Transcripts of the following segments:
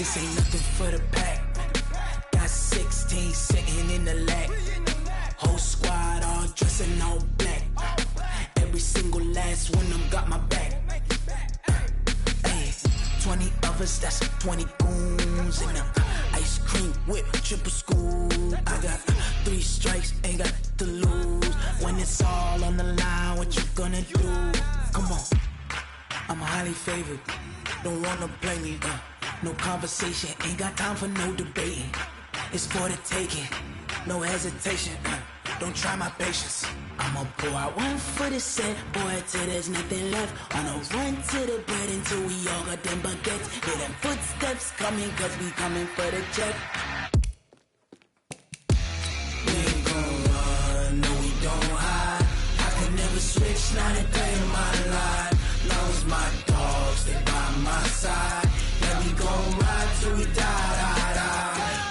This ain't nothing for the pack. Got 16 sitting in the lap. Whole squad all dressing all black. Every single last one of them got my back. Hey, 20 of us, that's 20 goons in them. Ice cream whip, triple school. I got 3 strikes, ain't got to lose. When it's all on the line, what you gonna do? Come on, I'm highly favored. Don't wanna blame me, no conversation, ain't got time for no debating. It's for the taking, no hesitation, don't try my patience. I'ma pour out one for the set, boy, till there's nothing left. On a run to the bread until we all got them baguettes. Hear them footsteps coming, cause we coming for the check. We ain't gon' run, no we don't hide. I could never switch, not a day in my life. Long as my dogs, they by my side. Yeah, we gon' ride till we die.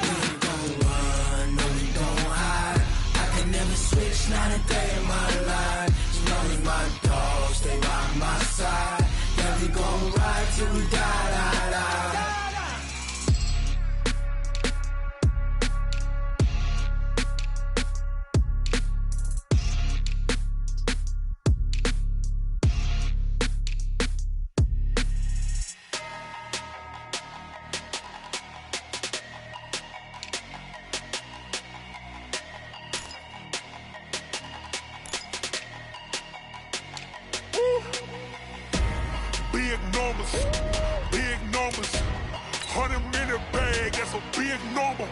We ain't gon' run, no we don't hide. I could never switch, not a day in my life. As long as my dogs, they by my side. Yeah, we gon' ride till we die. Big numbers, 100-minute bag, that's a big number.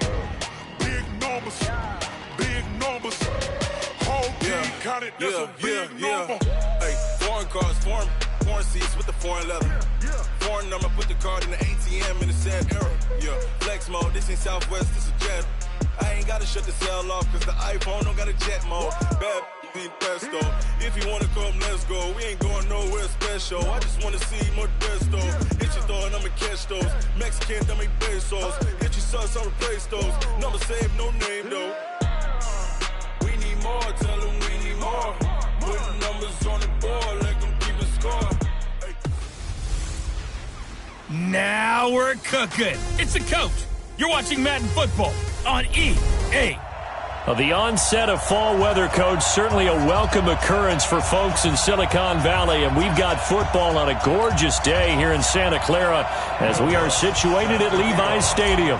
Big numbers, whole team counted, that's a big number. Hey, foreign cars, foreign seats with the foreign leather. Foreign number, put the card in the ATM in the sad era. Yeah, flex mode, this ain't Southwest, this a jet. I ain't gotta shut the cell off, cause the iPhone don't got a jet mode. Bad need pesto. If you wanna come, let's go. We ain't going nowhere special. I just wanna see more Modesto. Hit your door and I'ma catch those. Mexican, dame pesos. Hit your sons, I'll replace those. Number saved, no name though. We need more, tell them we need more. Put numbers on the board, let them keep a score. Hey. Now we're cooking. It's the coach. You're watching Madden Football on EA. Well, the onset of fall weather, Coach, certainly a welcome occurrence for folks in Silicon Valley, and we've got football on a gorgeous day here in Santa Clara as we are situated at Levi's Stadium.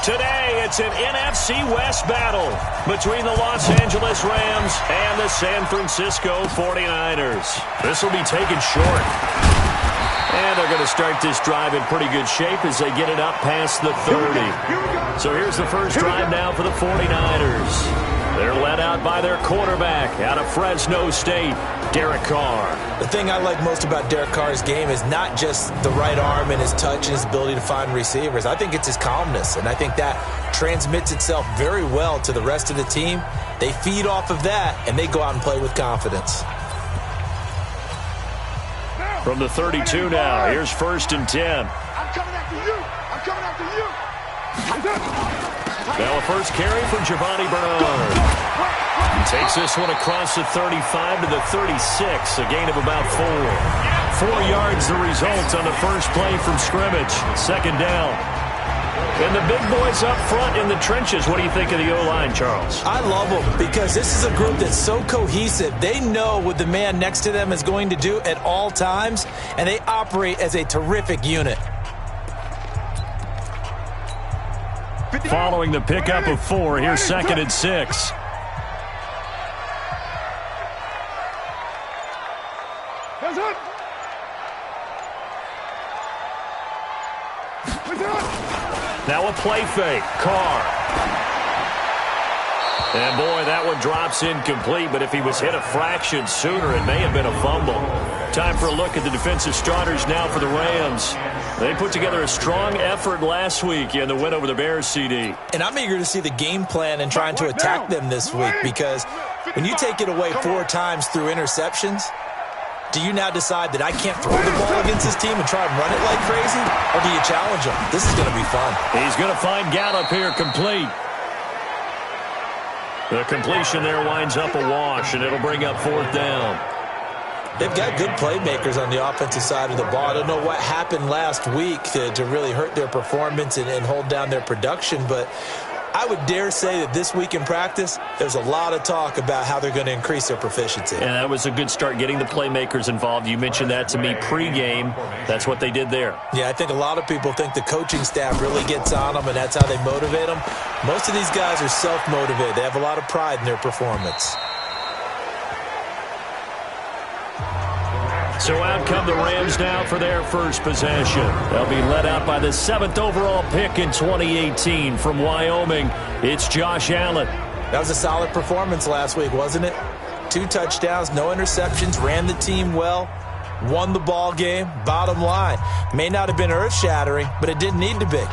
Today, it's an NFC West battle between the Los Angeles Rams and the San Francisco 49ers. This will be taken short. And they're going to start this drive in pretty good shape as they get it up past the 30. So here's the first drive now for the 49ers. They're led out by their quarterback out of Fresno State, Derek Carr. The thing I like most about Derek Carr's game is not just the right arm and his touch and his ability to find receivers. I think it's his calmness, and I think that transmits itself very well to the rest of the team. They feed off of that, and they go out and play with confidence. From the 32 now, here's 1st and 10. I'm coming after you. I'm coming after you. Now a first carry for Giovanni Bernard. He takes this one across the 35 to the 36, a gain of about 4. 4 yards the result on the first play from scrimmage. 2nd down. And the big boys up front in the trenches. What do you think of the O-line, Charles? I love them because this is a group that's so cohesive. They know what the man next to them is going to do at all times, and they operate as a terrific unit. Following the pickup of 4, here's 2nd and 6. Now a play fake. Carr. And boy, that one drops incomplete, but if he was hit a fraction sooner, it may have been a fumble. Time for a look at the defensive starters now for the Rams. They put together a strong effort last week in the win over the Bears, CD. And I'm eager to see the game plan and trying to attack them this week, because when you take it away 4 times through interceptions, do you now decide that I can't throw the ball against this team and try and run it like crazy? Or do you challenge them? This is going to be fun. He's going to find Gallup here complete. The completion there winds up a wash, and it'll bring up 4th down. They've got good playmakers on the offensive side of the ball. I don't know what happened last week to really hurt their performance and hold down their production, but I would dare say that this week in practice, there's a lot of talk about how they're going to increase their proficiency. And that was a good start, getting the playmakers involved. You mentioned that to me pregame. That's what they did there. Yeah, I think a lot of people think the coaching staff really gets on them, and that's how they motivate them. Most of these guys are self-motivated. They have a lot of pride in their performance. So out come the Rams now for their first possession. They'll be led out by the 7th overall pick in 2018 from Wyoming. It's Josh Allen. That was a solid performance last week, wasn't it? 2 touchdowns, no interceptions, ran the team well, won the ball game. Bottom line, may not have been earth-shattering, but it didn't need to be.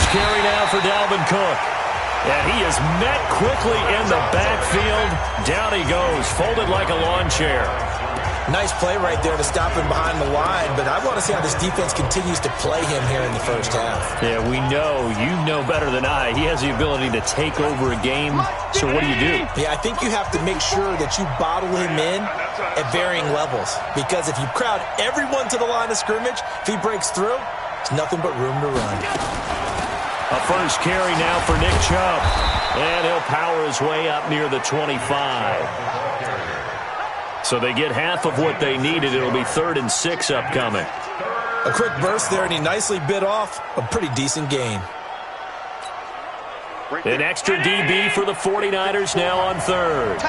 Carry now for Dalvin Cook. And he is met quickly in the backfield. Down he goes, folded like a lawn chair. Nice play right there to stop him behind the line, but I want to see how this defense continues to play him here in the first half. Yeah, we know. You know better than I. He has the ability to take over a game. So what do you do? Yeah, I think you have to make sure that you bottle him in at varying levels, because if you crowd everyone to the line of scrimmage, if he breaks through, there's nothing but room to run. A first carry now for Nick Chubb. And he'll power his way up near the 25. So they get half of what they needed. It'll be 3rd and 6 upcoming. A quick burst there, and he nicely bit off a pretty decent gain. An extra DB for the 49ers now on 3rd.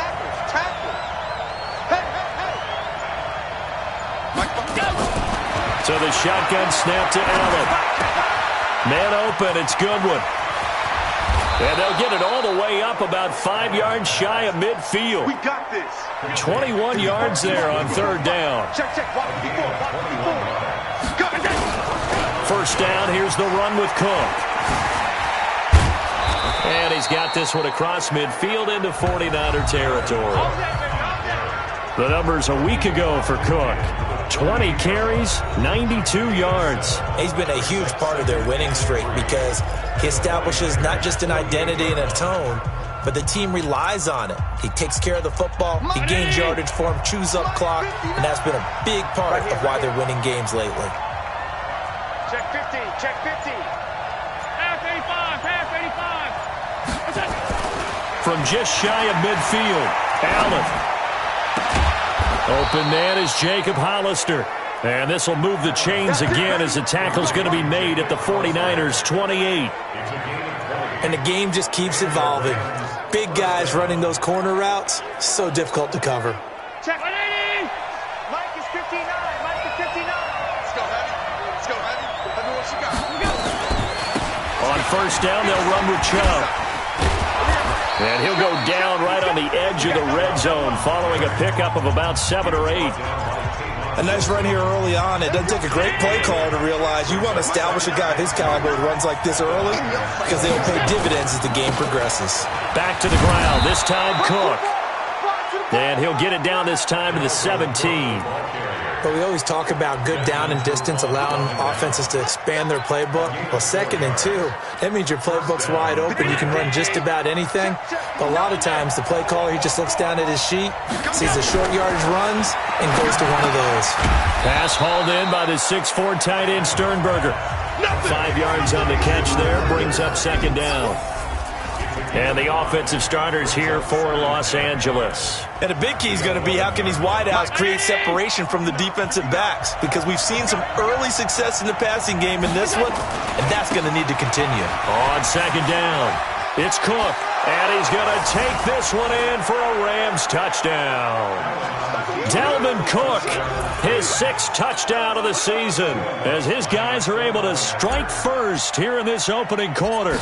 So the shotgun snap to Allen. Man open, it's Goodwin. And they'll get it all the way up about 5 yards shy of midfield. We got this. 21 yards there on 3rd down. Check. First down, here's the run with Cook. And he's got this one across midfield into 49er territory. The numbers a week ago for Cook. 20 carries, 92 yards. He's been a huge part of their winning streak because he establishes not just an identity and a tone, but the team relies on it. He takes care of the football, he gains yardage for him, chews up clock, and that's been a big part of why they're winning games lately. Check 50, check 50. Pass 85, pass 85. From just shy of midfield, Allen. Open man is Jacob Hollister. And this will move the chains again as the tackle's going to be made at the 49ers' 28. And the game just keeps evolving. Big guys running those corner routes, so difficult to cover. Check 180. Mike is 59. Mike is 59. Let's go, Heavy. Let's go, Heavy. Let me what you got. On first down, they'll run with Chubb. And he'll go down right on the edge of the red zone following a pickup of about 7 or 8. A nice run here early on. It doesn't take a great play caller to realize you want to establish a guy of his caliber who runs like this early because they'll pay dividends as the game progresses. Back to the ground, this time Cook. And he'll get it down this time to the 17. But we always talk about good down and distance, allowing offenses to expand their playbook. Well, 2nd and 2, that means your playbook's wide open. You can run just about anything. But a lot of times, the play caller, he just looks down at his sheet, sees the short yardage runs, and goes to one of those. Pass hauled in by the 6'4" tight end Sternberger. 5 yards on the catch there, brings up 2nd down. And the offensive starters here for Los Angeles. And a big key is going to be how can these wideouts create separation from the defensive backs, because we've seen some early success in the passing game in this one, and that's going to need to continue. On 2nd down, it's Cook, and he's going to take this one in for a Rams touchdown. Dalvin Cook, his 6th touchdown of the season, as his guys are able to strike first here in this opening quarter.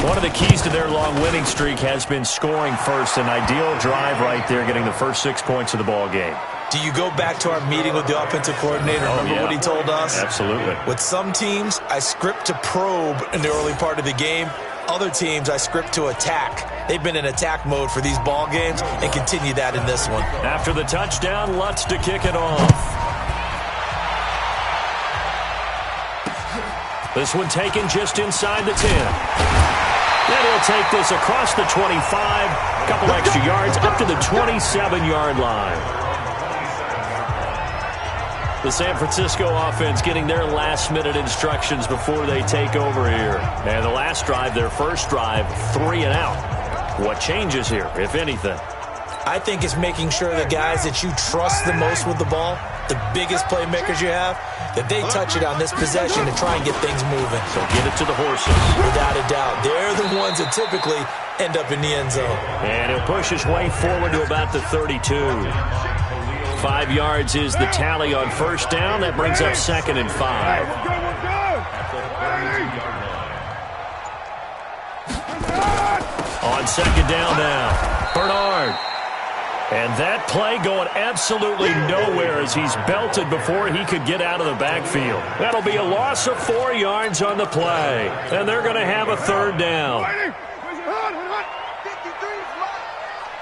One of the keys to their long winning streak has been scoring first. An ideal drive right there, getting the first 6 points of the ball game. Do you go back to our meeting with the offensive coordinator? Remember what he told us? Absolutely. With some teams, I script to probe in the early part of the game. Other teams I script to attack. They've been in attack mode for these ball games and continue that in this one. After the touchdown, Lutz to kick it off. This one taken just inside the 10. Then he'll take this across the 25, a couple extra yards up to the 27-yard line. The San Francisco offense getting their last-minute instructions before they take over here. And the last drive, their first drive, 3 and out. What changes here, if anything? I think it's making sure the guys that you trust the most with the ball, the biggest playmakers you have, that they touch it on this possession and try and get things moving. So get it to the horses. Without a doubt. They're the ones that typically end up in the end zone. And he'll push his way forward to about the 32. 5 yards is the tally on first down. That brings up 2nd and 5. On 2nd down now, Bernard. And that play going absolutely nowhere as he's belted before he could get out of the backfield. That'll be a loss of 4 yards on the play. And they're going to have a 3rd down.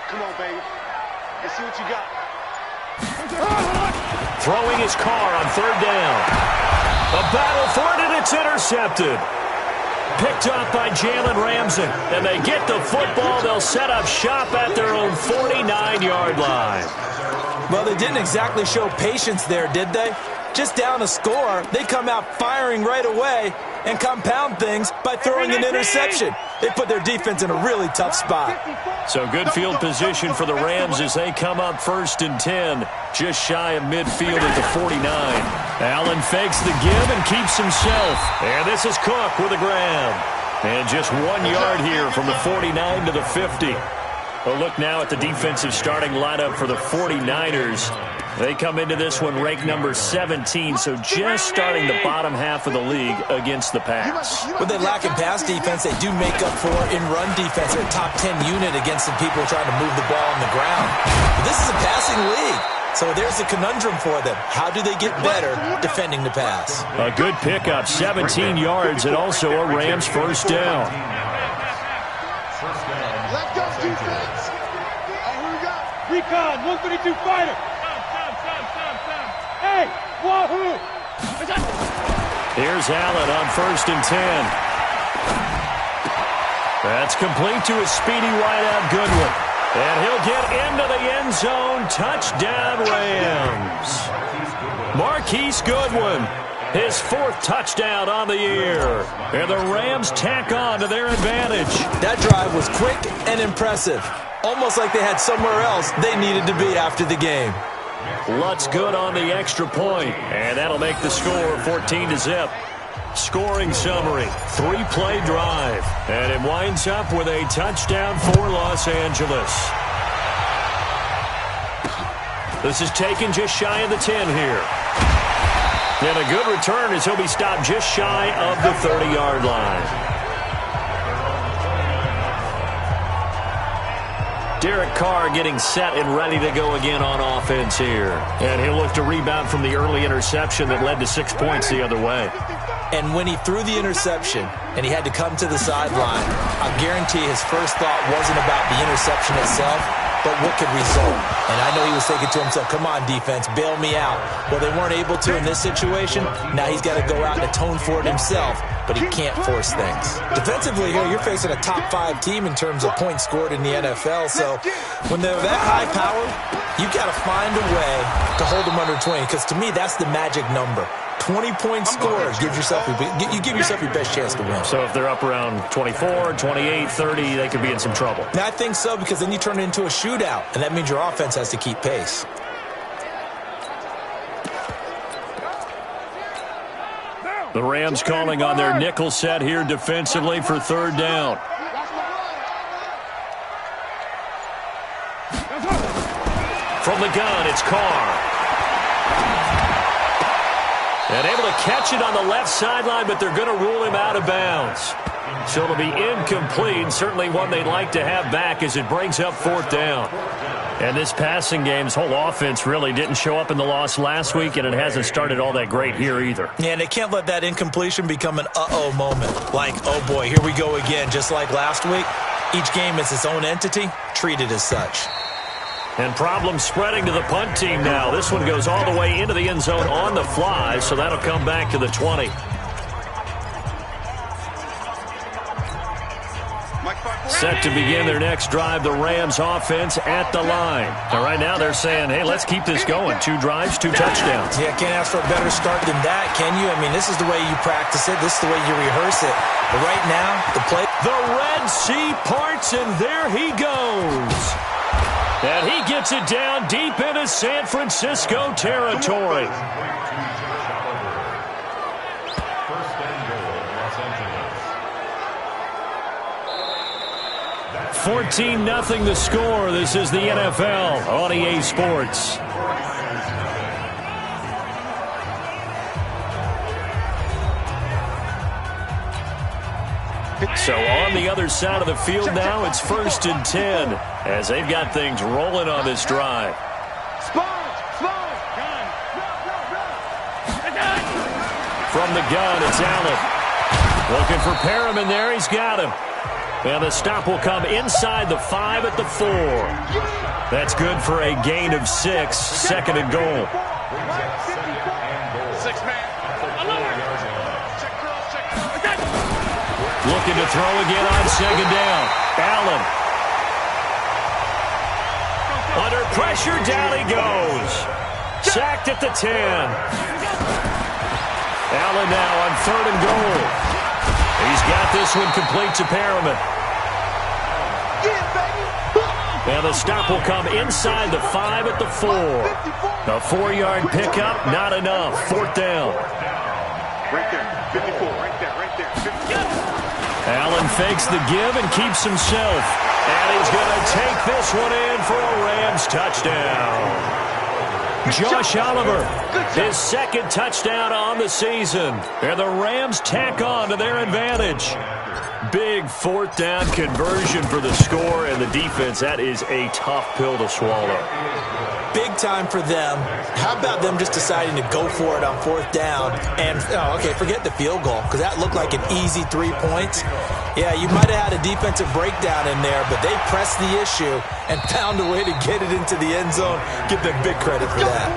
Come on, baby. Let's see what you got. Throwing his car on 3rd down. A battle for it, and it's intercepted. Picked off by Jalen Ramsey. And they get the football. They'll set up shop at their own 49-yard line. Well, they didn't exactly show patience there, did they? Just down a score, they come out firing right away and compound things by throwing an interception. They put their defense in a really tough spot. So good field position for the Rams as they come up 1st and 10, just shy of midfield at the 49. Allen fakes the give and keeps himself. And this is Cook with a grab. And just 1 yard here from the 49 to the 50. We'll look now at the defensive starting lineup for the 49ers. They come into this one ranked number 17, so just starting the bottom half of the league against the pass. With they lack in pass defense, they do make up for in run defense. They're a top 10 unit against the people trying to move the ball on the ground. But this is a passing league, so there's a conundrum for them. How do they get better defending the pass? A good pickup, 17 yards, and also a Rams 1st down. Left up defense. Here we go. Recon, 132 fighter. Hey, wahoo! Here's Allen on 1st and 10. That's complete to his speedy wideout Goodwin. And he'll get into the end zone. Touchdown, Rams. Marquise Goodwin, his 4th touchdown on the year. And the Rams tack on to their advantage. That drive was quick and impressive. Almost like they had somewhere else they needed to be after the game. Lutz good on the extra point, and that'll make the score 14-0. Scoring summary, 3-play drive, and it winds up with a touchdown for Los Angeles. This is taken just shy of the 10 here. And a good return as he'll be stopped just shy of the 30-yard line. Derek Carr getting set and ready to go again on offense here. And he'll look to rebound from the early interception that led to 6 points the other way. And when he threw the interception and he had to come to the sideline, I guarantee his first thought wasn't about the interception itself, but what could result. And I know he was thinking to himself, come on, defense, bail me out. Well, they weren't able to in this situation. Now he's got to go out and atone for it himself, but he can't force things. Defensively here, you're facing a top 5 team in terms of points scored in the NFL. So when they're that high powered, you've got to find a way to hold them under 20, because to me, that's the magic number. 20-point score gives yourself you give yourself your best chance to win. So if they're up around 24, 28, 30, they could be in some trouble. Now, I think so, because then you turn it into a shootout, and that means your offense has to keep pace. The Rams calling on their nickel set here defensively for 3rd down. From the gun, it's Carr. And able to catch it on the left sideline, but they're going to rule him out of bounds. So it'll be incomplete, certainly one they'd like to have back as it brings up 4th down. And this passing game's whole offense really didn't show up in the loss last week, and it hasn't started all that great here either. Yeah, and they can't let that incompletion become an uh-oh moment. Like, oh boy, here we go again, just like last week. Each game is its own entity, treated as such. And problems spreading to the punt team now. This one goes all the way into the end zone on the fly, so that'll come back to the 20. Set to begin their next drive, the Rams offense at the line. Now, right now they're saying, hey, let's keep this going. 2 drives, 2 touchdowns. Yeah, can't ask for a better start than that, can you? I mean, this is the way you practice it. This is the way you rehearse it. But right now, the play... The Red Sea parts, and there he goes. And he gets it down deep into San Francisco territory. 14-0 the score. This is the NFL on EA Sports. So on the other side of the field now, it's 1st and 10 as they've got things rolling on this drive. From the gun, it's Allen. Looking for Perriman there. He's got him. And the stop will come inside the 5 at the 4. That's good for a gain of 6. 2nd and goal. 6-man. Looking to throw again on 2nd down. Allen. Under pressure, down he goes. Sacked at the 10. Allen now on 3rd and goal. He's got this one complete to Perriman. And the stop will come inside the 5 at the 4. A 4-yard pickup, not enough. 4th down. Right there, 54, right there, 54. Allen fakes the give and keeps himself. And he's going to take this one in for a Rams touchdown. Josh Oliver, his 2nd touchdown on the season. And the Rams tack on to their advantage. Big 4th down conversion for the score, and the defense, that is a tough pill to swallow. Big time for them. How about them just deciding to go for it on 4th down? And, forget the field goal, because that looked like an easy 3 points. Yeah, you might have had a defensive breakdown in there, but they pressed the issue and found a way to get it into the end zone. Give them big credit for that.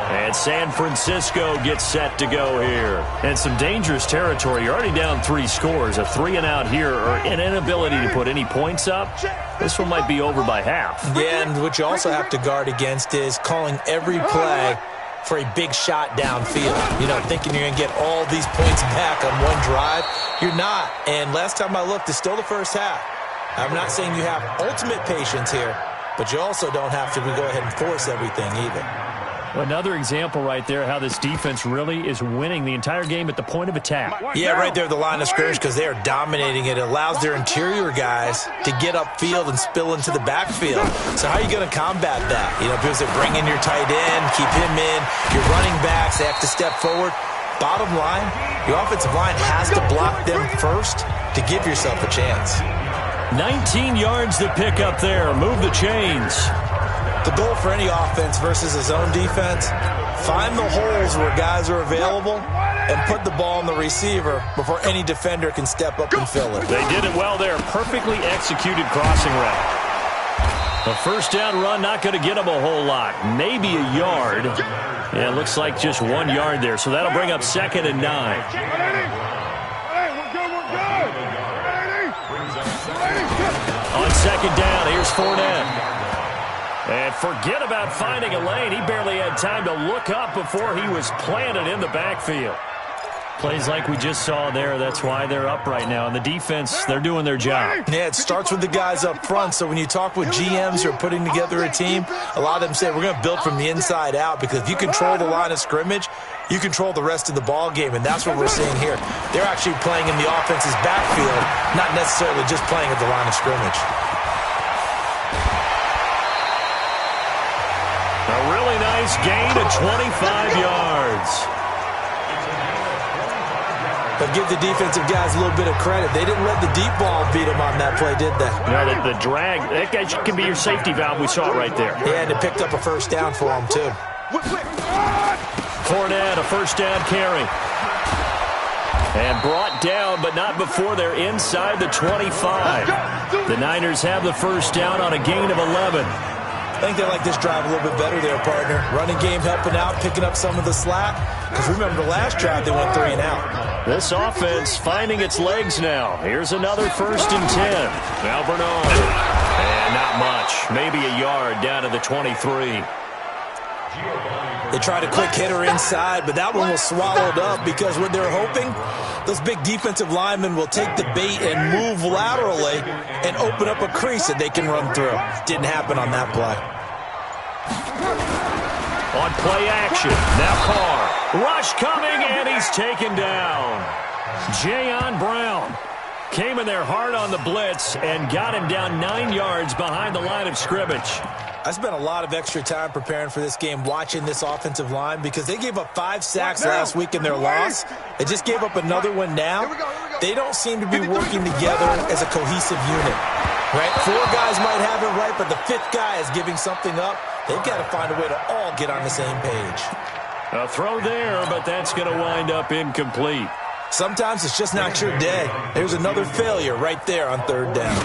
And San Francisco gets set to go here. And some dangerous territory. You're already down 3 scores. A 3-and-out here, or an inability to put any points up. This one might be over by half. Yeah, and what you also have to guard against is calling every play for a big shot downfield. You know, thinking you're going to get all these points back on one drive. You're not. And last time I looked, it's still the first half. I'm not saying you have ultimate patience here, but you also don't have to go ahead and force everything either. Another example right there how this defense really is winning the entire game at the point of attack. Yeah, right there at the line of scrimmage, because they are dominating it. It allows their interior guys to get upfield and spill into the backfield. So how are you going to combat that? You know, because they bring in your tight end, keep him in, your running backs, they have to step forward. Bottom line, your offensive line has to block them first to give yourself a chance. 19 yards to pick up there. Move the chains. The goal for any offense versus his own defense, find the holes where guys are available and put the ball on the receiver before any defender can step up and fill it. They did it well there. Perfectly executed crossing route. A 1st down run, not going to get him a whole lot. Maybe a yard. Yeah, it looks like just 1 yard there. So that'll bring up 2nd and 9. On 2nd down, here's Fournette. And forget about finding a lane. He barely had time to look up before he was planted in the backfield. Plays like we just saw there. That's why they're up right now. And the defense, they're doing their job. Yeah, it starts with the guys up front. So when you talk with GMs who are putting together a team, a lot of them say we're going to build from the inside out, because if you control the line of scrimmage, you control the rest of the ball game, and that's what we're seeing here. They're actually playing in the offense's backfield, not necessarily just playing at the line of scrimmage. A really nice gain of 25 yards. But give the defensive guys a little bit of credit. They didn't let the deep ball beat them on that play, did they? You know, the drag, that guy can be your safety valve. We saw it right there. Yeah, and it picked up a first down for him, too. Fournette, a first down carry. And brought down, but not before they're inside the 25. The Niners have the first down on a gain of 11. I think they like this drive a little bit better there, partner. Running game helping out, picking up some of the slack. Because remember, the last drive they went 3 and out. This offense finding its legs now. Here's another first and 10. Now Bernard. And not much. Maybe a yard down to the 23. They tried a quick hitter inside, but that one was swallowed up because what they're hoping, those big defensive linemen will take the bait and move laterally and open up a crease that they can run through. Didn't happen on that play. On play action, now Carr. Rush coming, and he's taken down. Jayon Brown came in there hard on the blitz and got him down 9 yards behind the line of scrimmage. I spent a lot of extra time preparing for this game, watching this offensive line, because they gave up 5 sacks last week in their loss. They just gave up another one now. They don't seem to be working together as a cohesive unit. Right? 4 guys might have it right, but the 5th guy is giving something up. They've got to find a way to all get on the same page. A throw there, but that's going to wind up incomplete. Sometimes it's just not your day. There's another failure right there on 3rd down.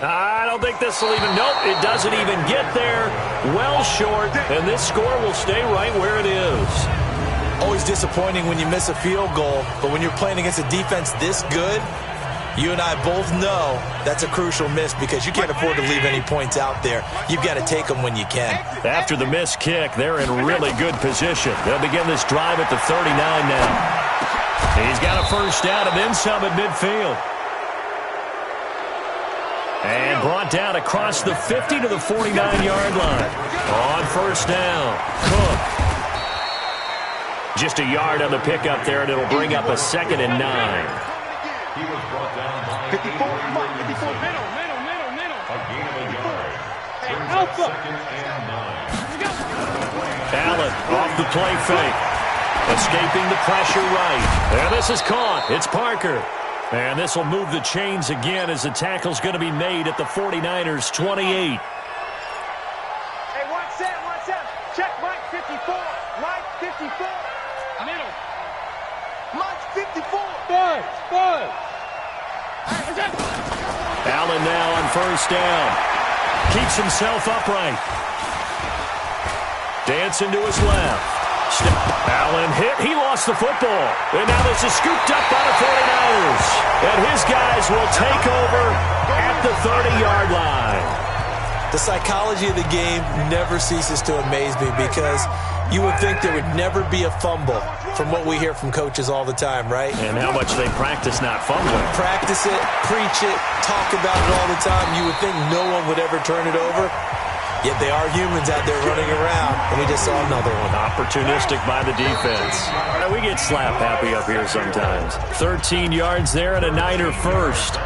I don't think this will even, nope, it doesn't even get there. Well short, and this score will stay right where it is. Always disappointing when you miss a field goal, but when you're playing against a defense this good, you and I both know that's a crucial miss because you can't afford to leave any points out there. You've got to take them when you can. After the missed kick, they're in really good position. They'll begin this drive at the 39 now. He's got a first down and then some at midfield. And brought down across the 50 to the 49-yard line. On first down, Cook. Just a yard on the pickup there, and it'll bring up a 2nd and 9. He was brought down by 54, 54, middle. A gain of a yard. Alpha. 2nd and 9. Allen off the play fake. Escaping the pressure right. And this is caught. It's Parker. And this will move the chains again as the tackle's going to be made at the 49ers' 28. Hey, watch that. Check Mike 54. Mike 54. Middle. Mike 54. Buzz. Allen now on first down. Keeps himself upright. Dancing to his left. Allen hit. He lost the football. And now this is scooped up by the 49ers. And his guys will take over at the 30-yard line. The psychology of the game never ceases to amaze me because you would think there would never be a fumble from what we hear from coaches all the time, right? And how much they practice not fumbling. Practice it, preach it, talk about it all the time. You would think no one would ever turn it over. Yet they are humans out there running around, and we just saw another one. Opportunistic by the defense. We get slap happy up here sometimes. 13 yards there and a Niner first.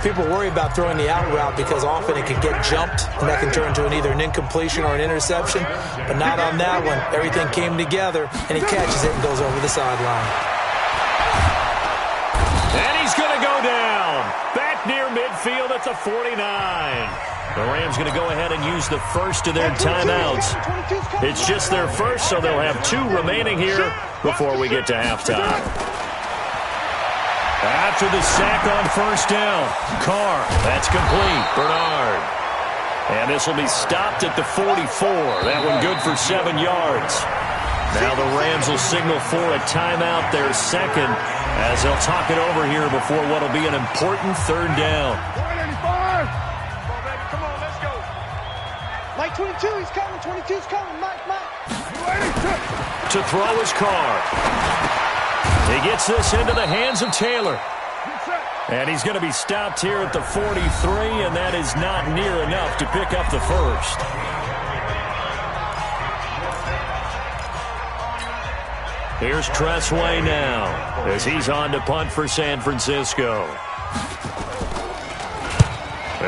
People worry about throwing the out route because often it can get jumped, and that can turn into either an incompletion or an interception. But not on that one. Everything came together, and he catches it and goes over the sideline. And he's going to go down. Back near midfield at the 49. The Rams going to go ahead and use the first of their timeouts. It's just their first, so they'll have 2 remaining here before we get to halftime. After the sack on first down, Carr, that's complete. Bernard. And this will be stopped at the 44. That one good for 7 yards. Now the Rams will signal for a timeout, their second, as they'll talk it over here before what will be an important 3rd down. Mike 22, he's coming. 22's coming. Mike. To throw his Carr. He gets this into the hands of Taylor. And he's going to be stopped here at the 43, and that is not near enough to pick up the first. Here's Tressway now as he's on to punt for San Francisco.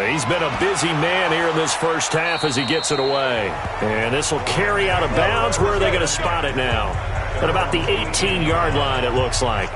He's been a busy man here in this first half as he gets it away. And this will carry out of bounds. Where are they going to spot it now? at about the 18-yard line, it looks like.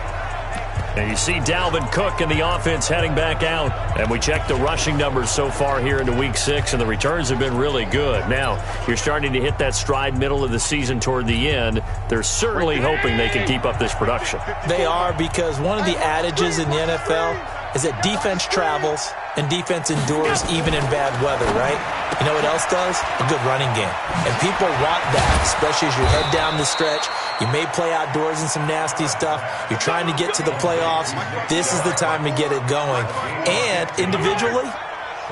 And you see Dalvin Cook and the offense heading back out. And we checked the rushing numbers so far here into Week 6, and the returns have been really good. Now, you're starting to hit that stride middle of the season toward the end. They're certainly hoping they can keep up this production. They are, because one of the adages in the NFL is that defense travels and defense endures even in bad weather, right? You know what else does? A good running game. And people want that, especially as you head down the stretch. You may play outdoors in some nasty stuff. You're trying to get to the playoffs. This is the time to get it going. And individually,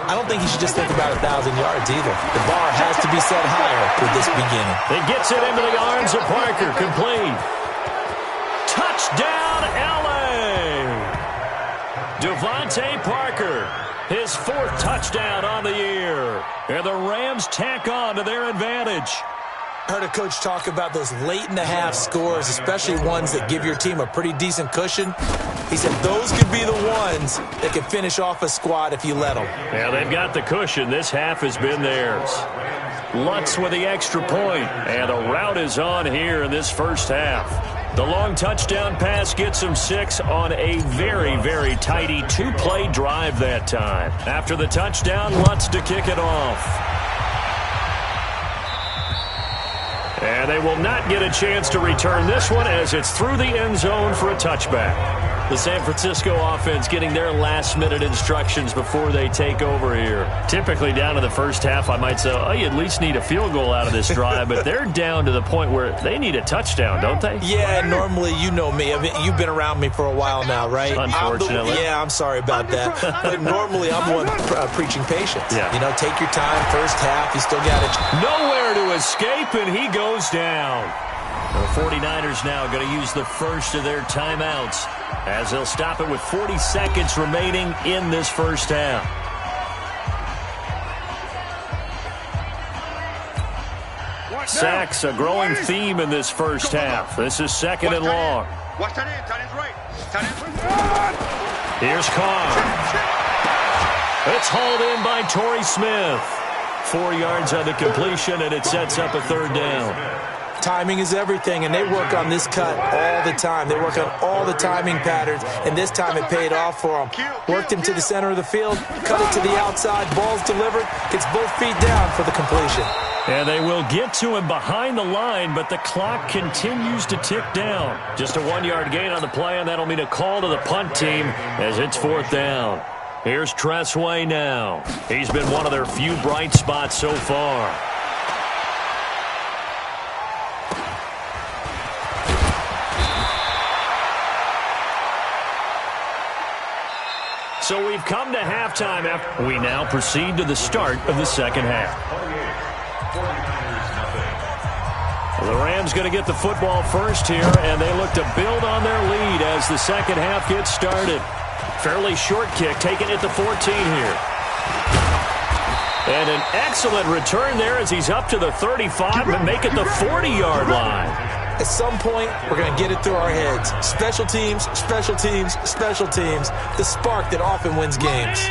I don't think you should just think about 1,000 yards either. The bar has to be set higher with this beginning. It gets it into the arms of Parker. Complete. Touchdown, L.A. Devontae Parker, his 4th touchdown on the year. And the Rams tack on to their advantage. I heard a coach talk about those late-in-the-half scores, especially ones that give your team a pretty decent cushion. He said those could be the ones that could finish off a squad if you let them. Yeah, they've got the cushion. This half has been theirs. Lutz with the extra point, and a rout is on here in this first half. The long touchdown pass gets him 6 on a very, very tidy 2-play drive that time. After the touchdown, Lutz to kick it off. And they will not get a chance to return this one as it's through the end zone for a touchback. The San Francisco offense getting their last-minute instructions before they take over here. Typically down in the first half, I might say, oh, you at least need a field goal out of this drive, but they're down to the point where they need a touchdown, don't they? Yeah, normally, you know me. I mean, you've been around me for a while now, right? Unfortunately. I'm sorry about that. But normally, I'm the one preaching patience. Yeah. You know, take your time, first half, you still got it. Nowhere to escape, and he goes down. The 49ers now going to use the first of their timeouts as they'll stop it with 40 seconds remaining in this first half. Sacks, a growing theme in this first half. This is 2nd and long. Here's Carr. It's hauled in by Torrey Smith. 4 yards on the completion, and it sets up a 3rd down. Timing is everything, and they work on this cut all the time. They work on all the timing patterns, and this time it paid off for them. Worked him to the center of the field, cut it to the outside, ball's delivered, gets both feet down for the completion. And they will get to him behind the line, but the clock continues to tick down. Just a 1-yard gain on the play, and that'll mean a call to the punt team as it's 4th down. Here's Tressway now. He's been one of their few bright spots so far. So we've come to halftime. We now proceed to the start of the second half. The Rams going to get the football first here, and they look to build on their lead as the second half gets started. Fairly short kick, taken at the 14 here. And an excellent return there as he's up to the 35 and make it the 40-yard line. At some point, we're going to get it through our heads. Special teams, special teams, special teams. The spark that often wins games.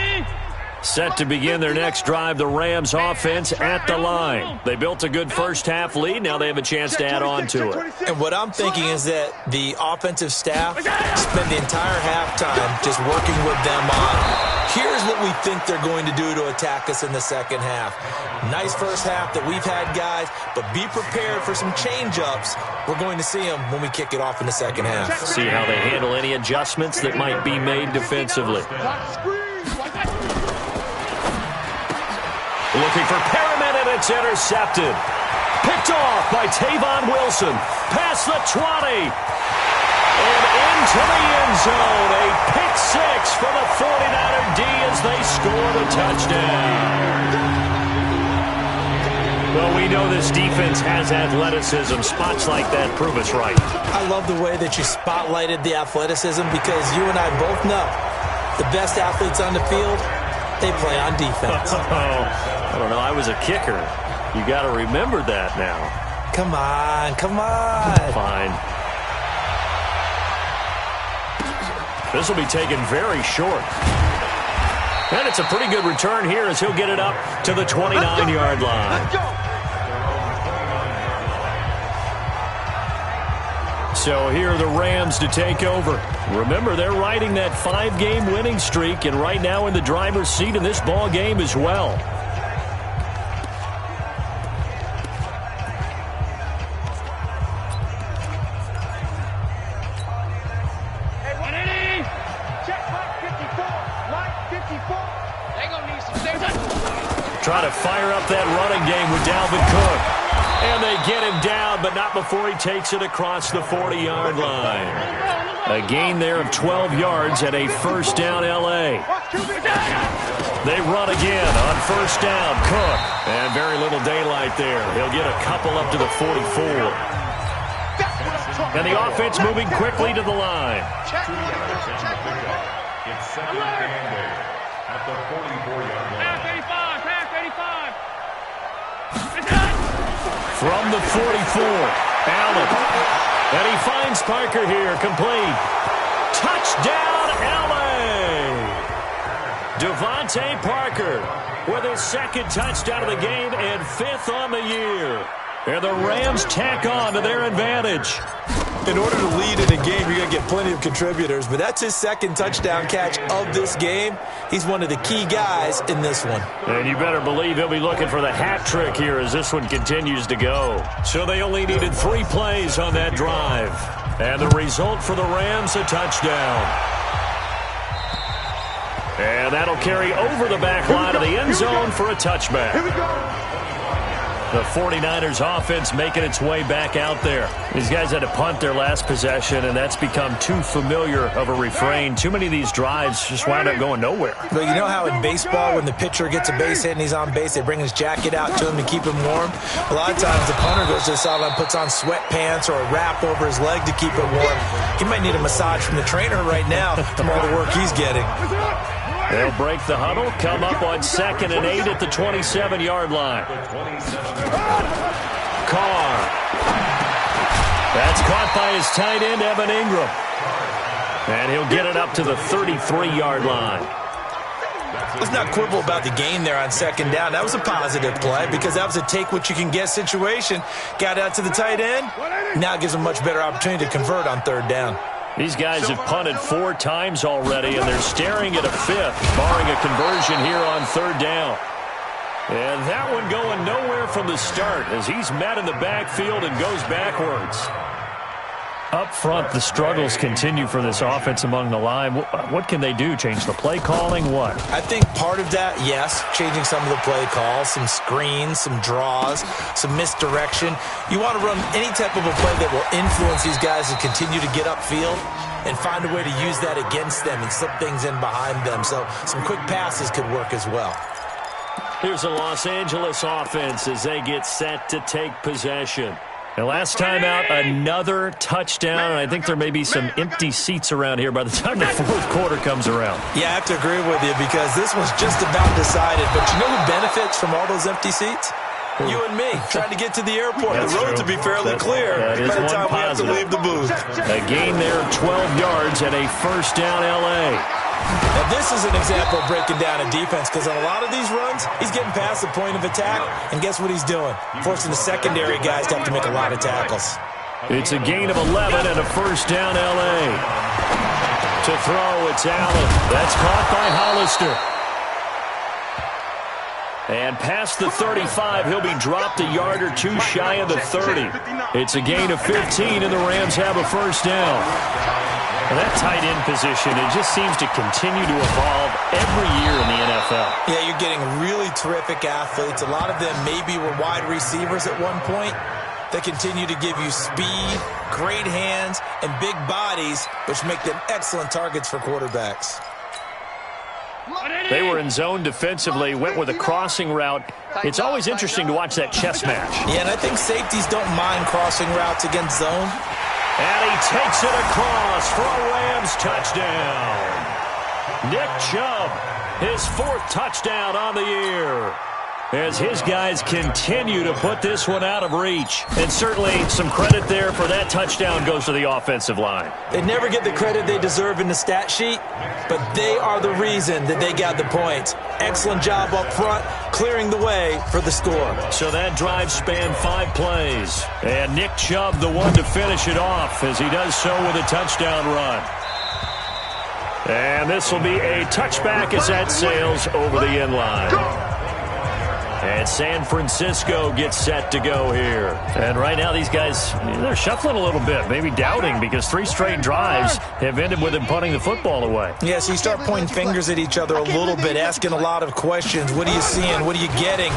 Set to begin their next drive, the Rams offense at the line. They built a good first half lead. Now they have a chance to add on to it. And what I'm thinking is that the offensive staff spend the entire halftime just working with them on, here's what we think they're going to do to attack us in the second half. Nice first half that we've had, guys, but be prepared for some change-ups. We're going to see them when we kick it off in the second half. See how they handle any adjustments that might be made defensively. Looking for Perriman, and it's intercepted. Picked off by Tavon Wilson. Past the 20. And into the end zone. A pick 6 for the 49er D as they score the touchdown. Well, we know this defense has athleticism. Spots like that prove us right. I love the way that you spotlighted the athleticism because you and I both know the best athletes on the field, they play on defense. I don't know. I was a kicker. You got to remember that now. Come on, come on. Fine. This will be taken very short. And it's a pretty good return here as he'll get it up to the 29-yard line. So here are the Rams to take over. Remember, they're riding that 5-game winning streak, and right now in the driver's seat in this ball game as well. Trying to fire up that running game with Dalvin Cook. And they get him down, but not before he takes it across the 40-yard line. A gain there of 12 yards and a first down L.A. They run again on first down. Cook. And very little daylight there. He'll get a couple up to the 44. And the offense moving quickly to the line. It's second down there at the 44-yard line. From the 44, Allen. And he finds Parker here, complete. Touchdown, L.A. Devontae Parker with his second touchdown of the game and 5th on the year. And the Rams tack on to their advantage. In order to lead in a game, you're going to get plenty of contributors, but that's his second touchdown catch of this game. He's one of the key guys in this one. And you better believe he'll be looking for the hat trick here as this one continues to go. So they only needed 3 plays on that drive. And the result for the Rams, a touchdown. And that'll carry over the back line of the end zone for a touchback. Here we go. The 49ers offense making its way back out there. These guys had to punt their last possession, and that's become too familiar of a refrain. Too many of these drives just wound up going nowhere. But you know how in baseball, when the pitcher gets a base hit and he's on base, they bring his jacket out to him to keep him warm? A lot of times the punter goes to the sideline, puts on sweatpants or a wrap over his leg to keep it warm. He might need a massage from the trainer right now from all the work he's getting. They'll break the huddle, come up on 2nd and 8 at the 27-yard line. Carr. That's caught by his tight end, Evan Ingram. And he'll get it up to the 33-yard line. Let's not quibble about the gain there on 2nd down. That was a positive play because that was a take-what-you-can-get situation. Got out to the tight end. Now it gives him a much better opportunity to convert on 3rd down. These guys have punted 4 times already, and they're staring at a 5th, barring a conversion here on 3rd down. And that one going nowhere from the start as he's met in the backfield and goes backwards. Up front, the struggles continue for this offense among the line. What can they do? Change the play calling? What? I think part of that, yes, changing some of the play calls, some screens, some draws, some misdirection. You want to run any type of a play that will influence these guys to continue to get upfield and find a way to use that against them and slip things in behind them. So some quick passes could work as well. Here's the Los Angeles offense as they get set to take possession. And last time out, another touchdown. And I think there may be some empty seats around here by the time the 4th quarter comes around. Yeah, I have to agree with you because this one's just about decided. But you know who benefits from all those empty seats? You and me, trying to get to the airport. That's the road true. to be fairly clear That is by the one time positive. we have to leave the booth. A gain there of 12 yards and a first down L.A. Now, this is an example of breaking down a defense because on a lot of these runs, he's getting past the point of attack, and guess what he's doing? Forcing the secondary guys to have to make a lot of tackles. It's a gain of 11 and a first down L.A. To throw, it's Allen. That's caught by Hollister. And past the 35, he'll be dropped a yard or 2 shy of the 30. It's a gain of 15, and the Rams have a first down. And that tight end position, it just seems to continue to evolve every year in the NFL. Yeah, you're getting really terrific athletes. A lot of them maybe were wide receivers at one point. They continue to give you speed, great hands, and big bodies, which make them excellent targets for quarterbacks. They were in zone defensively, went with a crossing route. It's always interesting to watch that chess match. Yeah, and I think safeties don't mind crossing routes against zone. And he takes it across for a Rams touchdown. Nick Chubb, his 4th touchdown on the year. as his guys continue to put this one out of reach. And certainly some credit there for that touchdown goes to the offensive line. They never get the credit they deserve in the stat sheet, but they are the reason that they got the points. Excellent job up front, clearing the way for the score. So that drive spanned 5 plays. And Nick Chubb, the one to finish it off, as he does so with a touchdown run. And this will be a touchback as that sails over the end line. And San Francisco gets set to go here. And right now these guys, they're shuffling a little bit, maybe doubting, because 3 straight drives have ended with them punting the football away. Yeah, so you start pointing fingers at each other a little bit, asking a lot of questions. What are you seeing? What are you getting?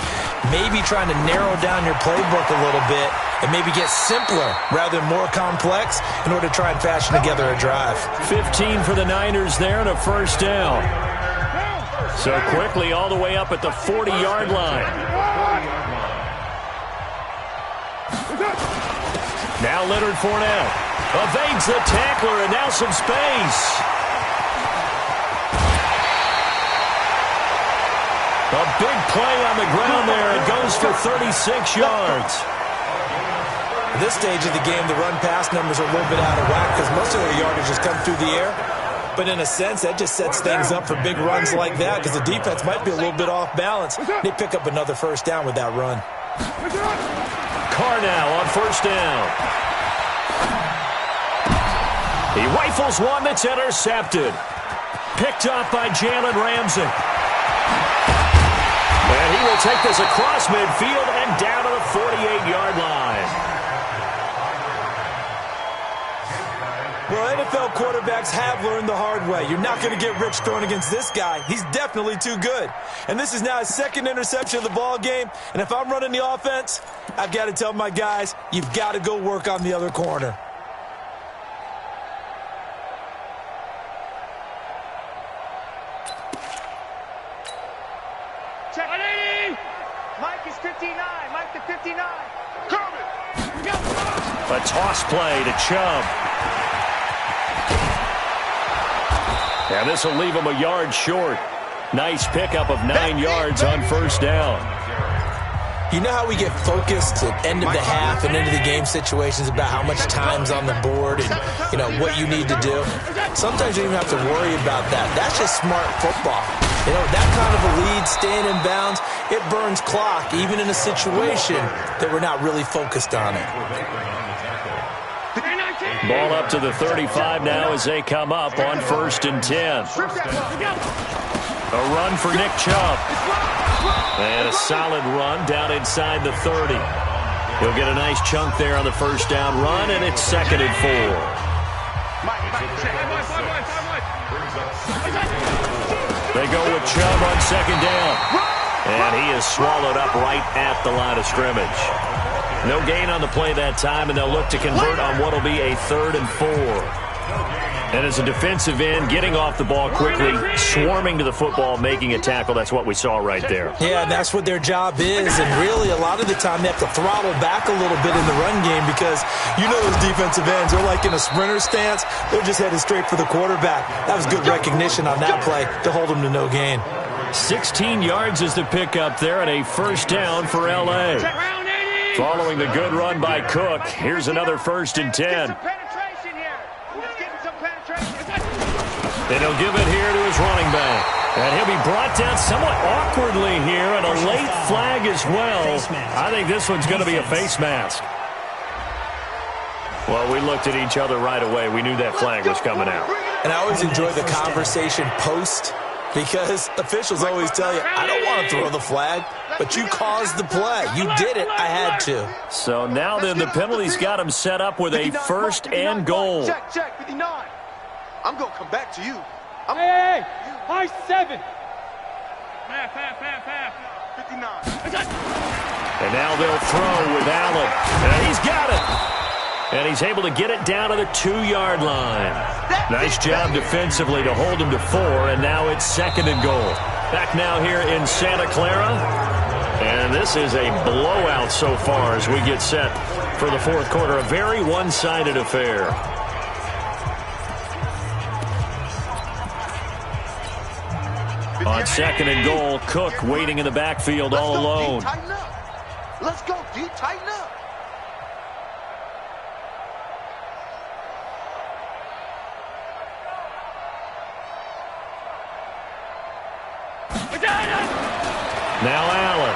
Maybe trying to narrow down your playbook a little bit and maybe get simpler rather than more complex in order to try and fashion together a drive. 15 for the Niners there and a first down. So quickly all the way up at the 40-yard line. Now Leonard Fournette evades the tackler, and now some space. A big play on the ground there. It goes for 36 yards. At this stage of the game, the run-pass numbers are a little bit out of whack because most of their yardage has come through the air. But in a sense, that just sets things up for big runs like that because the defense might be a little bit off balance. They pick up another first down with that run. Carr now on first down. He rifles one that's intercepted. Picked up by Jalen Ramsey. And he will take this across midfield and down to the 48-yard line. Well, NFL quarterbacks have learned the hard way. You're not going to get rich throwing against this guy. He's definitely too good. And this is now his second interception of the ball game. And if I'm running the offense, I've got to tell my guys, you've got to go work on the other corner. Check. Mike is 59. Mike to 59. A toss play to Chubb. And this will leave him a yard short. Nice pickup of 9 yards on first down. You know how we get focused at end of the half and into the game situations about how much time's on the board and, you know, what you need to do? Sometimes you don't even have to worry about that. That's just smart football. You know, that kind of a lead, staying in bounds, it burns clock, even in a situation that we're not really focused on it. Ball up to the 35 now as they come up on 1st and 10. A run for Nick Chubb. And a solid run down inside the 30. He'll get a nice chunk there on the first down run, and it's 2nd and 4. They go with Chubb on 2nd down. And he is swallowed up right at the line of scrimmage. No gain on the play that time, and they'll look to convert on what will be a 3rd and 4. And as a defensive end, getting off the ball quickly, swarming to the football, making a tackle, that's what we saw right there. Yeah, that's what their job is, and really a lot of the time they have to throttle back a little bit in the run game because you know those defensive ends, they're like in a sprinter stance. They're just headed straight for the quarterback. That was good recognition on that play to hold them to no gain. 16 yards is the pickup there, and a first down for L.A. Following the good run by Cook, here's another 1st and 10. And he'll give it here to his running back. And he'll be brought down somewhat awkwardly here, and a late flag as well. I think this one's going to be a face mask. Well, we looked at each other right away. We knew that flag was coming out. And I always enjoy the conversation post because officials always tell you, I don't want to throw the flag, but you caused the play. You did it. I had to. So now then the penalty's got him set up with a 1st and goal. Check, 59. I'm going to come back to you. Hey, high 7. Half. 59. And now they'll throw with Allen. And he's got it. And he's able to get it down to the 2-yard line. Nice job defensively to hold him to 4, and now it's 2nd and goal. Back now here in Santa Clara. And this is a blowout so far as we get set for the 4th quarter. A very one-sided affair. On second and goal, Cook waiting in the backfield all alone. Tighten up. Let's go, D. Tighten up. Now Allen.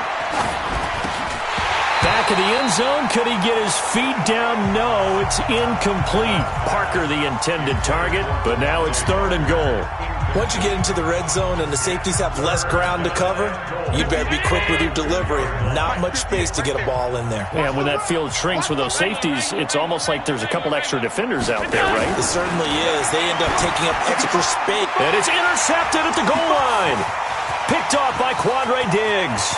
Back of the end zone. Could he get his feet down? No, it's incomplete. Parker the intended target, but now it's third and goal. Once you get into the red zone and the safeties have less ground to cover, you better be quick with your delivery. Not much space to get a ball in there. Yeah, when that field shrinks with those safeties, it's almost like there's a couple extra defenders out there, right? It certainly is. They end up taking up extra space. And it's intercepted at the goal line. Picked off by Quandre Diggs.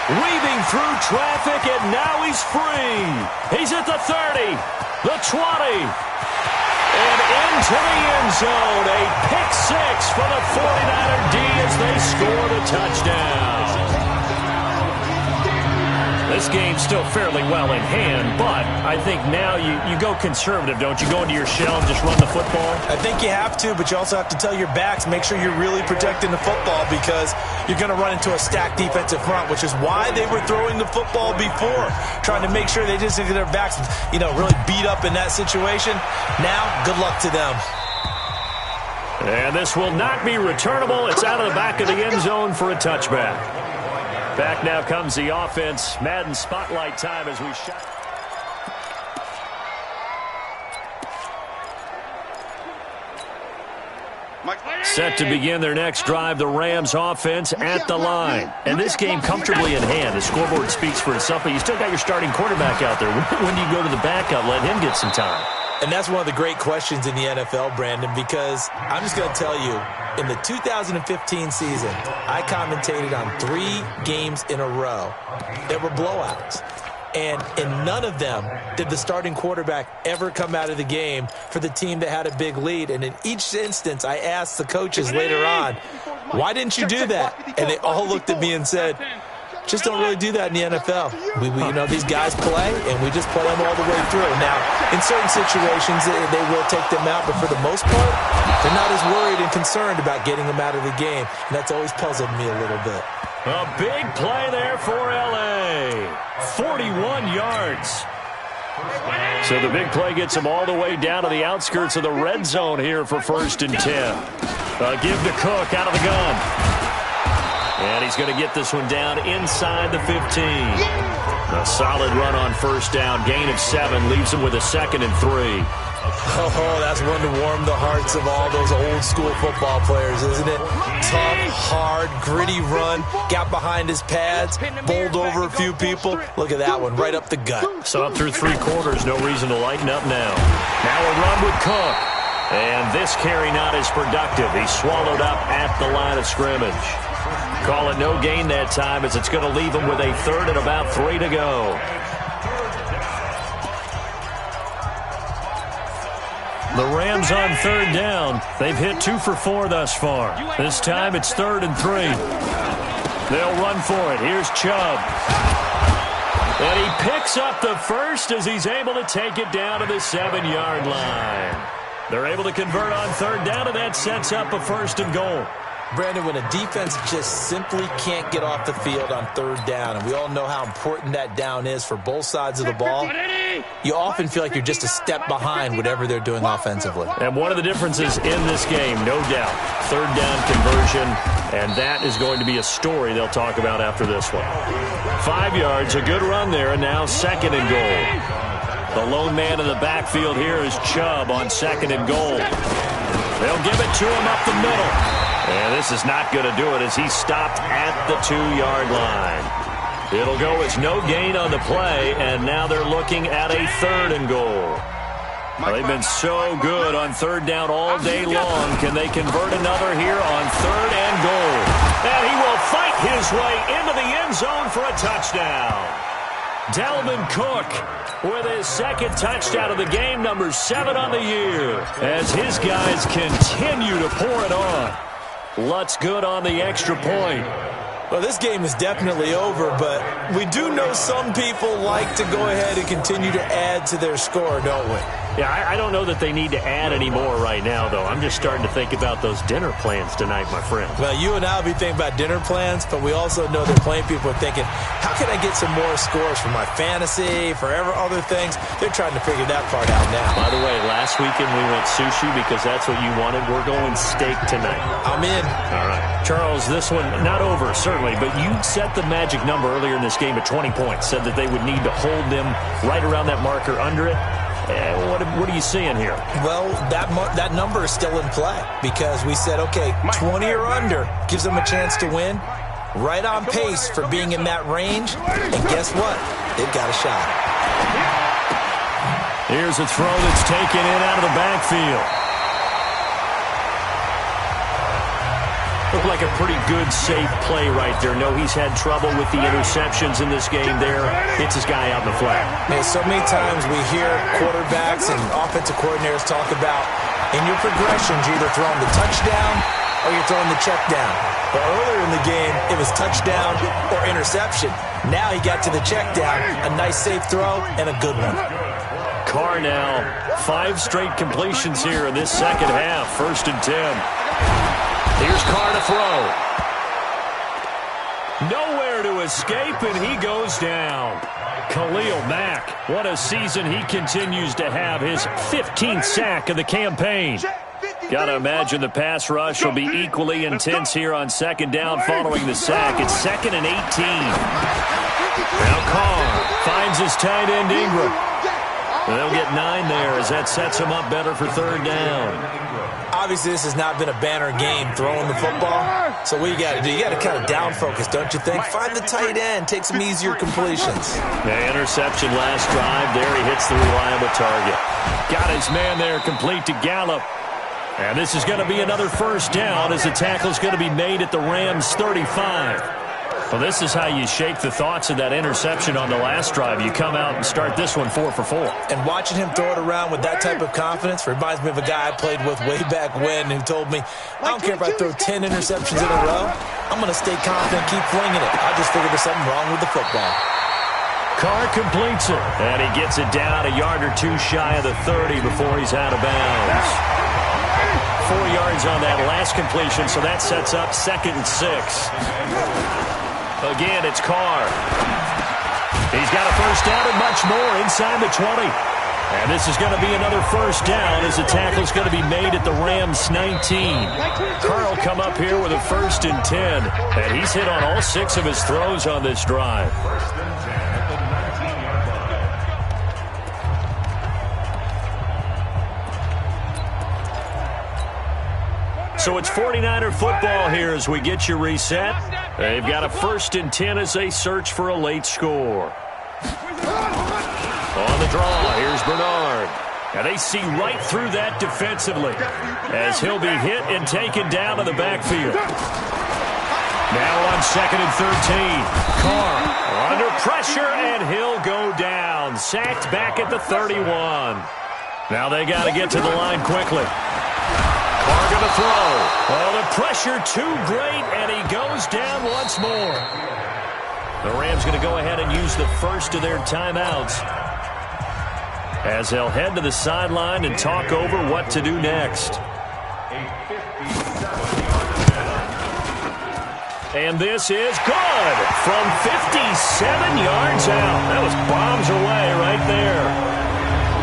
Weaving through traffic, and now he's free. He's at the 30, the 20, and into the end zone. A pick six for the 49er D as they score the touchdown. This game's still fairly well in hand, but I think now you go conservative, don't you? Go into your shell and just run the football? I think you have to, but you also have to tell your backs, make sure you're really protecting the football because you're going to run into a stacked defensive front, which is why they were throwing the football before, trying to make sure they just get their backs, really beat up in that situation. Now, good luck to them. And this will not be returnable. It's out of the back of the end zone for a touchback. Back now comes the offense. Madden spotlight time as we shot. Set to begin their next drive, the Rams offense at the line. And this game comfortably in hand. The scoreboard speaks for itself, but you still got your starting quarterback out there. When do you go to the backup, let him get some time? And that's one of the great questions in the NFL, Brandon, because I'm just going to tell you, in the 2015 season, I commentated on 3 games in a row. There were blowouts. And in none of them did the starting quarterback ever come out of the game for the team that had a big lead. And in each instance, I asked the coaches later on, why didn't you do that? And they all looked at me and said, just don't really do that in the NFL. These guys play, and we just play them all the way through. Now, in certain situations, they will take them out, but for the most part, they're not as worried and concerned about getting them out of the game, and that's always puzzled me a little bit. A big play there for L.A. 41 yards. So the big play gets them all the way down to the outskirts of the red zone here for 1st and 10. Give to Cook out of the gun. And he's going to get this one down inside the 15. A solid run on first down. Gain of 7 leaves him with a 2nd and 3. Oh, that's one to warm the hearts of all those old school football players, isn't it? Tough, hard, gritty run. Got behind his pads, bowled over a few people. Look at that one, right up the gut. So up through 3 quarters, no reason to lighten up now. Now a run with Cook. And this carry not as productive. He's swallowed up at the line of scrimmage. Call it no gain that time as it's going to leave him with a 3rd and about 3 to go. The Rams on 3rd down. They've hit 2 for 4 thus far. This time it's 3rd and 3. They'll run for it. Here's Chubb. And he picks up the first as he's able to take it down to the 7-yard line. They're able to convert on 3rd down, and that sets up a 1st and goal. Brandon, when a defense just simply can't get off the field on 3rd down, and we all know how important that down is for both sides of the ball, you often feel like you're just a step behind whatever they're doing offensively. And one of the differences in this game, no doubt, 3rd down conversion, and that is going to be a story they'll talk about after this one. 5 yards, a good run there, and now 2nd and goal. The lone man in the backfield here is Chubb on 2nd and goal. They'll give it to him up the middle. And this is not going to do it as he stopped at the 2-yard line. It'll go as no gain on the play, and now they're looking at a 3rd and goal. Well, they've been so good on 3rd down all day long. Can they convert another here on 3rd and goal? And he will fight his way into the end zone for a touchdown. Dalvin Cook with his 2nd touchdown of the game, number 7 on the year, as his guys continue to pour it on. Lutz good on the extra point. Well, this game is definitely over, but we do know some people like to go ahead and continue to add to their score, don't we? Yeah, I don't know that they need to add any more right now, though. I'm just starting to think about those dinner plans tonight, my friend. Well, you and I will be thinking about dinner plans, but we also know that plenty of people are thinking, how can I get some more scores for my fantasy, for other things? They're trying to figure that part out now. By the way, last weekend we went sushi because that's what you wanted. We're going steak tonight. I'm in. All right. Charles, this one, not over, certainly, but you set the magic number earlier in this game at 20 points, said that they would need to hold them right around that marker under it. What are you seeing here? Well, that number is still in play because we said, okay, 20 or under gives them a chance to win. Right on pace for being in that range. And guess what? They've got a shot. Here's a throw that's taken in out of the backfield. Looked like a pretty good, safe play right there. No, he's had trouble with the interceptions in this game there. Hits his guy out in the flat. Man, so many times we hear quarterbacks and offensive coordinators talk about, in your progressions, you're either throwing the touchdown or you're throwing the check down. But earlier in the game, it was touchdown or interception. Now he got to the check down, a nice safe throw, and a good one. Carr now, 5 straight completions here in this second half. 1st and 10. Here's Carr to throw. Nowhere to escape, and he goes down. Khalil Mack, what a season he continues to have. His 15th sack of the campaign. Got to imagine the pass rush will be equally intense here on 2nd down following the sack. It's 2nd and 18. Now Carr finds his tight end Ingram. They'll get 9 there as that sets him up better for 3rd down. Obviously, this has not been a banner game throwing the football. So what you got to do, you got to kind of down focus, don't you think? Find the tight end, take some easier completions. The interception last drive. There he hits the reliable target. Got his man there complete to Gallup. And this is going to be another 1st down as the tackle's going to be made at the Rams' 35. Well, this is how you shake the thoughts of that interception on the last drive. You come out and start this one 4 for 4. And watching him throw it around with that type of confidence reminds me of a guy I played with way back when who told me, I don't care if I throw 10 interceptions in a row. I'm going to stay confident, keep flinging it. I just figured there's something wrong with the football. Carr completes it, and he gets it down a yard or 2 shy of the 30 before he's out of bounds. 4 yards on that last completion, so that sets up 2nd and 6. Again, it's Carr. He's got a 1st down and much more inside the 20. And this is going to be another 1st down as the tackle's going to be made at the Rams' 19. Carr will come up here with a 1st and 10. And he's hit on all 6 of his throws on this drive. So it's 49er football here as we get you reset. They've got a 1st and 10 as they search for a late score. On the draw, here's Bernard. And they see right through that defensively as he'll be hit and taken down to the backfield. Now on 2nd and 13. Carr under pressure, and he'll go down. Sacked back at the 31. Now they got to get to the line quickly. Carr going to throw. Well, the pressure too great, and he goes down once more. The Rams going to go ahead and use the first of their timeouts as they'll head to the sideline and talk over what to do next. And this is good from 57 yards out. That was bombs away right there.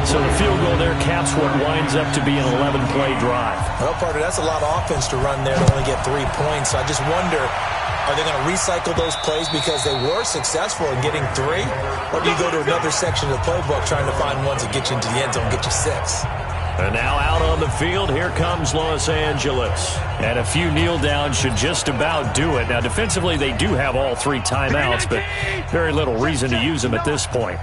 So the field goal there caps what winds up to be an 11-play drive. Well, partner, that's a lot of offense to run there to only get 3 points. So I just wonder, are they going to recycle those plays because they were successful in getting 3? Or do you go to another section of the playbook trying to find ones that get you into the end zone and get you 6? And now out on the field, here comes Los Angeles. And a few kneel downs should just about do it. Now, defensively, they do have all 3 timeouts, but very little reason to use them at this point.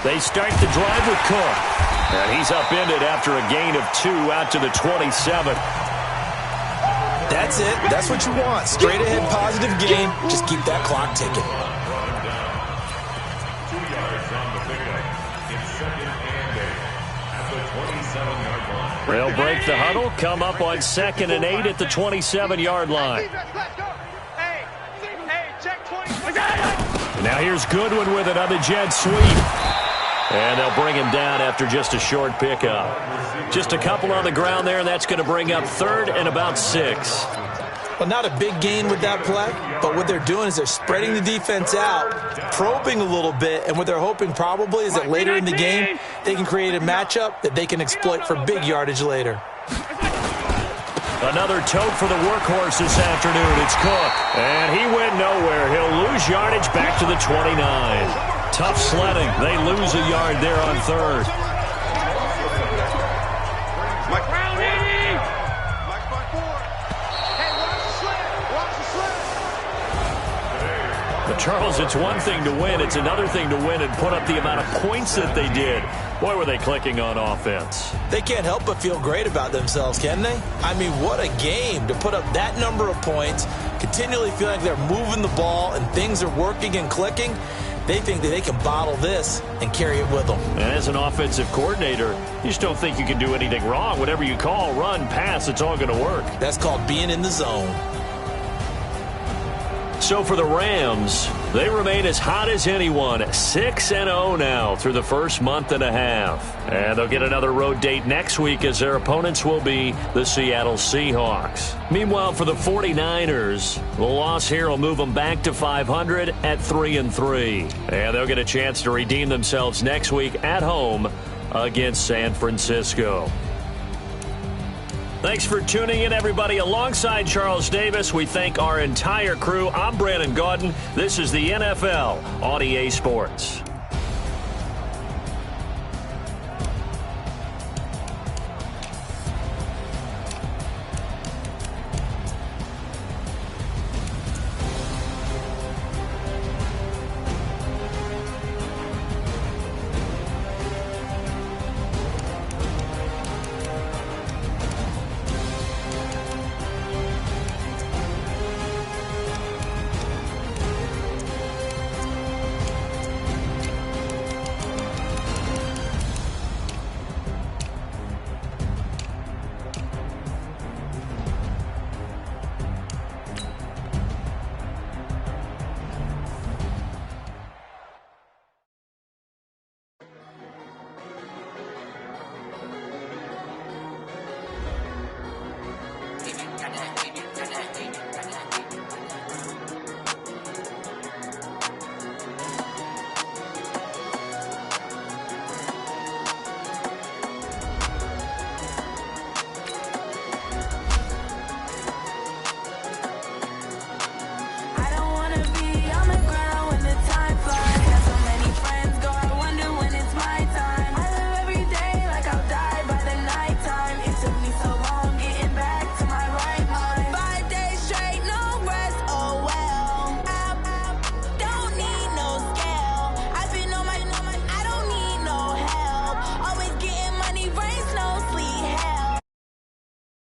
They start the drive with Cook. And he's upended after a gain of 2 out to the 27. That's it. That's what you want. Straight ahead, positive gain. Just keep that clock ticking. 2 yards on the pickup. It's 2nd and 8 at the 27-yard line. They'll break the huddle, come up on 2nd and 8 at the 27-yard line. Now here's Goodwin with it on the jet sweep. And they'll bring him down after just a short pickup. Just a couple on the ground there, and that's going to bring up 3rd and about 6. Well, not a big gain with that play, but what they're doing is they're spreading the defense out, probing a little bit, and what they're hoping probably is that later in the game, they can create a matchup that they can exploit for big yardage later. Another tote for the workhorse this afternoon. It's Cook, and he went nowhere. He'll lose yardage back to the 29. Tough sledding. They lose a yard there on 3rd. But Charles, it's one thing to win. It's another thing to win and put up the amount of points that they did. Boy, were they clicking on offense. They can't help but feel great about themselves, can they? I mean, what a game to put up that number of points, continually feel like they're moving the ball and things are working and clicking. They think that they can bottle this and carry it with them. And as an offensive coordinator, you just don't think you can do anything wrong. Whatever you call, run, pass, it's all going to work. That's called being in the zone. So for the Rams, they remain as hot as anyone, 6-0 now through the first month and a half. And they'll get another road date next week as their opponents will be the Seattle Seahawks. Meanwhile, for the 49ers, the loss here will move them back to 500 at 3-3. And they'll get a chance to redeem themselves next week at home against San Francisco. Thanks for tuning in, everybody. Alongside Charles Davis, we thank our entire crew. I'm Brandon Gaudin. This is the NFL on EA Sports.